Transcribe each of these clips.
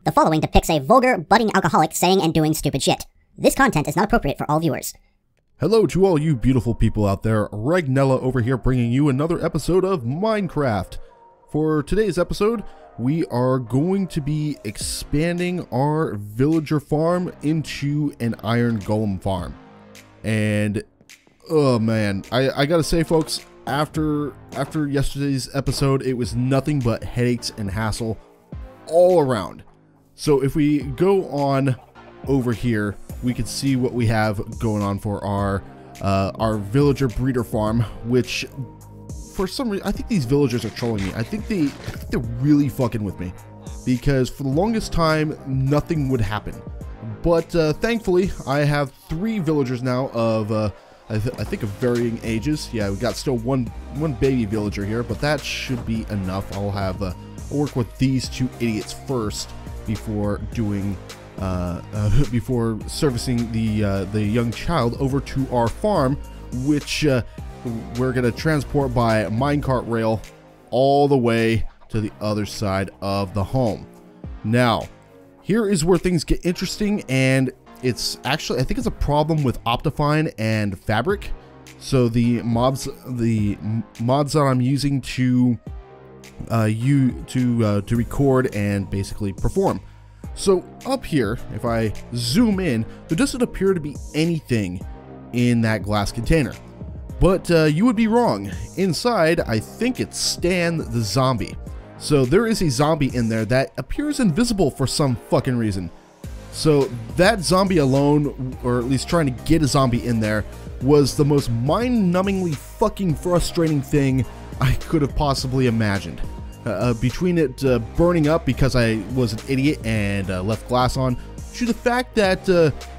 The following depicts a vulgar, budding alcoholic saying and doing stupid shit. This content is not appropriate for all viewers. Hello to all you beautiful people out there. Regnilla over here bringing you another episode of Minecraft. For today's episode, we are going to be expanding our villager farm into an iron golem farm. And, oh man, I gotta say folks, after yesterday's episode, it was nothing but headaches and hassle all around. So if we go on over here, we can see what we have going on for our villager breeder farm, which for some reason, I think these villagers are trolling me. I think they're really fucking with me, because for the longest time, nothing would happen. But thankfully, I have 3 villagers now of, I think of varying ages. Yeah, we got still one baby villager here, but that should be enough. I'll have I'll work with these 2 idiots first before doing before servicing the young child over to our farm, which we're gonna transport by minecart rail all the way to the other side of the home. Now, here is where things get interesting, and it's actually, I think it's a problem with Optifine and Fabric. So the mods that I'm using to record and basically perform. So up here, if I zoom in, there doesn't appear to be anything in that glass container. But you would be wrong. Inside, I think it's Stan the zombie. So there is a zombie in there that appears invisible for some fucking reason. So that zombie alone, or at least trying to get a zombie in there, was the most mind-numbingly fucking frustrating thing I could have possibly imagined. Between it burning up because I was an idiot and left glass on, to the fact that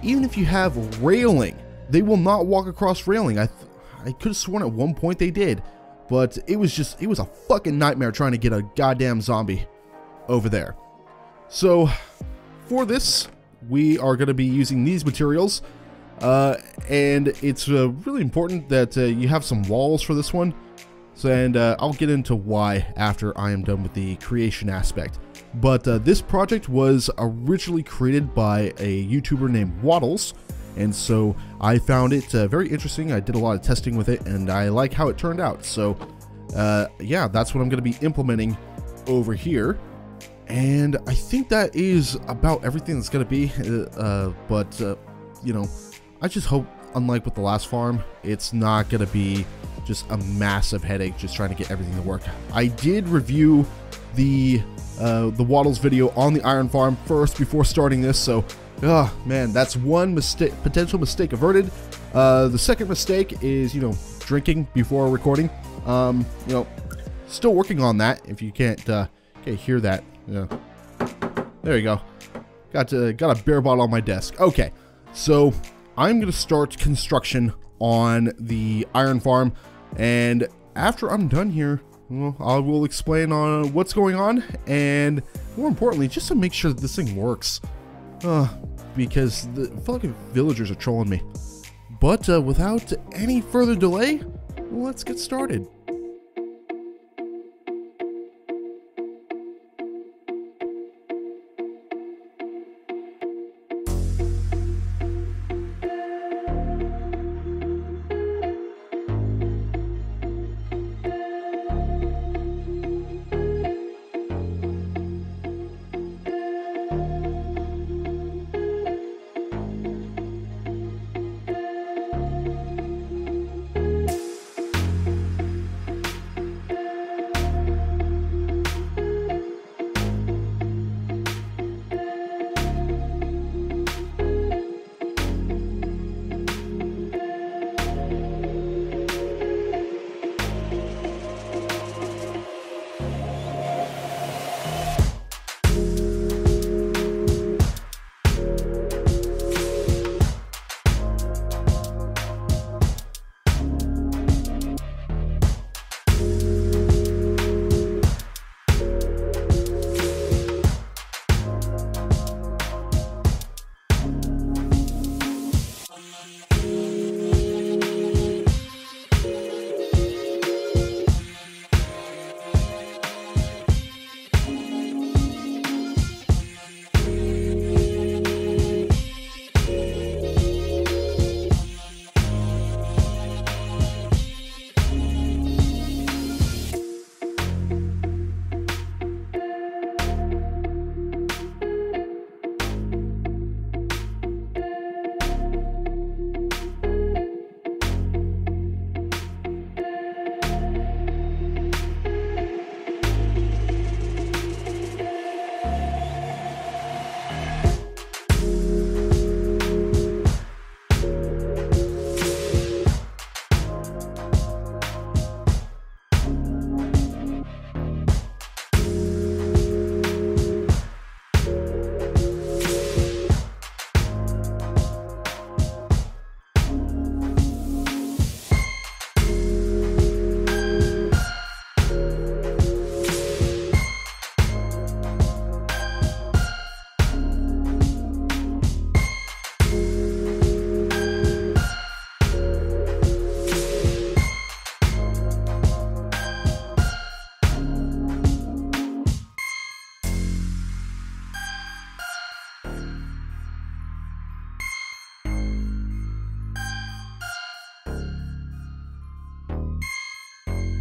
even if you have railing, they will not walk across railing. I could have sworn at one point they did, but it was a fucking nightmare trying to get a goddamn zombie over there. So for this, we are going to be using these materials, and it's really important that you have some walls for this one. And I'll get into why after I am done with the creation aspect. But this project was originally created by a YouTuber named Waddles, and so I found it very interesting. I did a lot of testing with it, and I like how it turned out. So yeah, that's what I'm going to be implementing over here. And I think that is about everything that's going to be. You know, I just hope, unlike with the last farm, it's not going to be just a massive headache just trying to get everything to work. I did review the Waddles video on the iron farm first before starting this, so man, that's one potential mistake averted. The second mistake is, you know, drinking before recording. You know, still working on that. If you can't hear that, yeah. There you go. Got a beer bottle on my desk. Okay, so I'm gonna start construction on the iron farm, and after I'm done here, well, I will explain on what's going on, and more importantly, just to make sure that this thing works, because the fucking villagers are trolling me. But without any further delay, let's get started.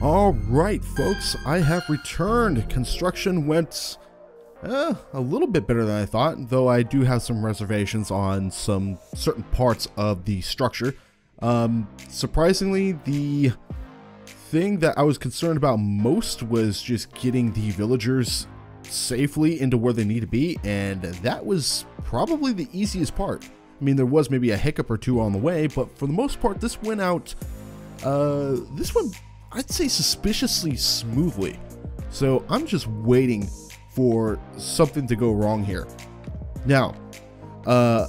Alright folks, I have returned. Construction went a little bit better than I thought, though I do have some reservations on some certain parts of the structure. Surprisingly, the thing that I was concerned about most was just getting the villagers safely into where they need to be, and that was probably the easiest part. I mean, there was maybe a hiccup or two on the way, but for the most part, this went out, I'd say suspiciously smoothly. So I'm just waiting for something to go wrong here. Now,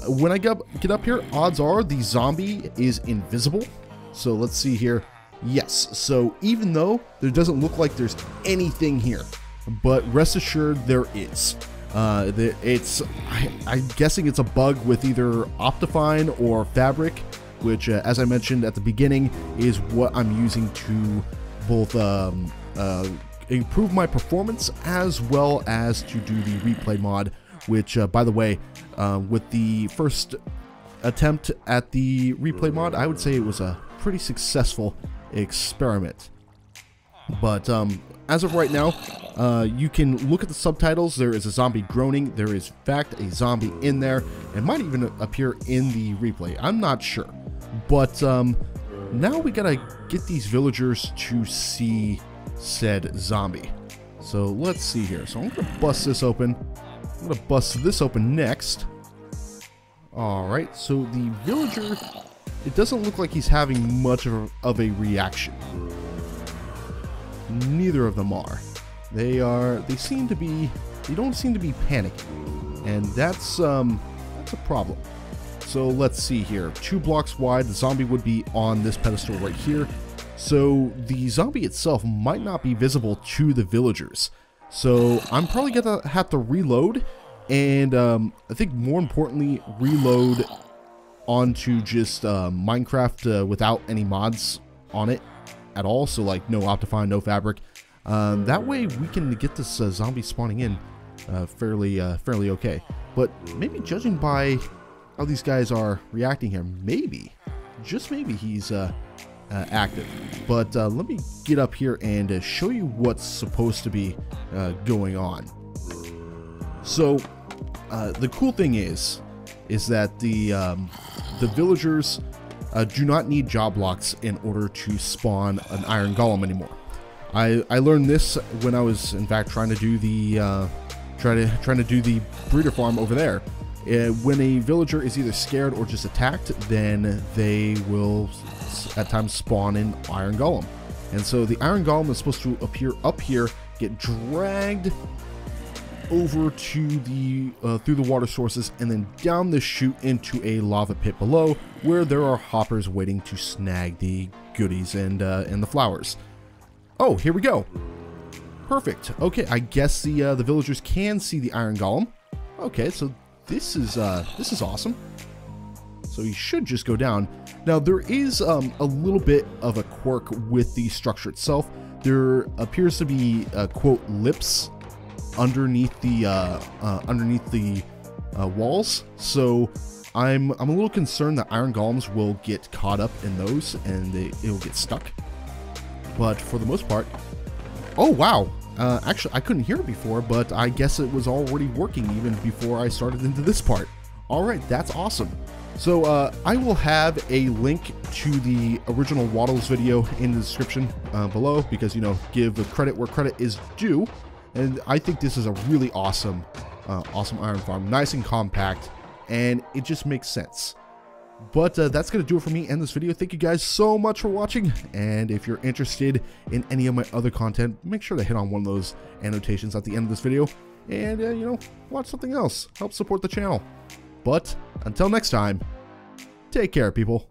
when I get up here, odds are the zombie is invisible. So let's see here. Yes, so even though there doesn't look like there's anything here, but rest assured there is. I'm guessing it's a bug with either Optifine or Fabric, which, as I mentioned at the beginning, is what I'm using to both improve my performance as well as to do the replay mod, which, by the way, with the first attempt at the replay mod, I would say it was a pretty successful experiment. But as of right now, you can look at the subtitles. There is a zombie groaning. There is, in fact, a zombie in there. It might even appear in the replay. I'm not sure. But now we gotta get these villagers to see said zombie. So let's see here. So I'm gonna bust this open. I'm gonna bust this open next. Alright, so the villager, it doesn't look like he's having much of a reaction. Neither of them are. They don't seem to be panicking. And that's a problem. So let's see here. 2 blocks wide, the zombie would be on this pedestal right here. So the zombie itself might not be visible to the villagers. So I'm probably gonna have to reload, and I think more importantly, reload onto just Minecraft without any mods on it at all. So like no Optifine, no Fabric. That way we can get this zombie spawning in fairly okay. But maybe judging by how these guys are reacting here, maybe, just maybe, he's active. But let me get up here and show you what's supposed to be going on. So the cool thing is that the villagers do not need job blocks in order to spawn an iron golem anymore. I learned this when I was, in fact, trying to do the breeder farm over there. When a villager is either scared or just attacked, then they will at times spawn in iron golem. And so the iron golem is supposed to appear up here, get dragged over to the through the water sources, and then down the chute into a lava pit below, where there are hoppers waiting to snag the goodies and the flowers. Oh, here we go. Perfect. Okay, I guess the villagers can see the iron golem. Okay, so this is awesome. So he should just go down. Now there is a little bit of a quirk with the structure itself. There appears to be quote lips underneath the walls. So I'm a little concerned that iron golems will get caught up in those and it'll get stuck. But for the most part, oh wow. Actually, I couldn't hear it before, but I guess it was already working even before I started into this part. Alright, that's awesome. So I will have a link to the original Waddles video in the description below, because, you know, give credit where credit is due. And I think this is a really awesome iron farm. Nice and compact, and it just makes sense. But that's going to do it for me in this video. Thank you guys so much for watching, and if you're interested in any of my other content, make sure to hit on one of those annotations at the end of this video, and you know, watch something else. Help support the channel. But until next time, take care, people.